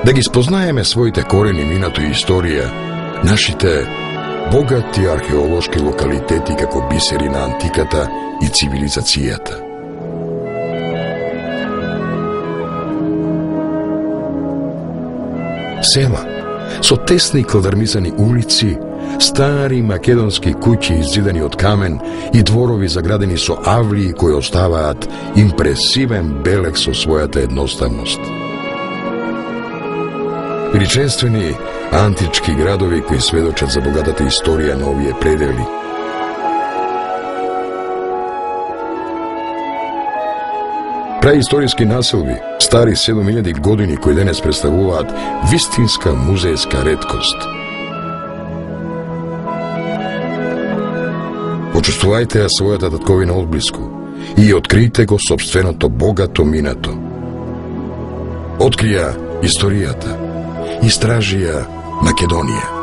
Да ги спознаеме своите корени, минато и историја, нашите богати археолошки локалитети како бисери на антиката и цивилизацијата. Села со тесни кладармизани улици, стари македонски куќи иззидани од камен и дворови заградени со авлии кои оставаат импресивен белег со својата едноставност. Величествени антички градови кои сведочат за богатата историја на овие предели. Праисториски населби, стари 7000 години, кои денес представуваат вистинска музејска реткост. Почувствувајте ја својата татковина одблиску и откријте го сопственото богато минато. Открија историјата, истражија Македонија.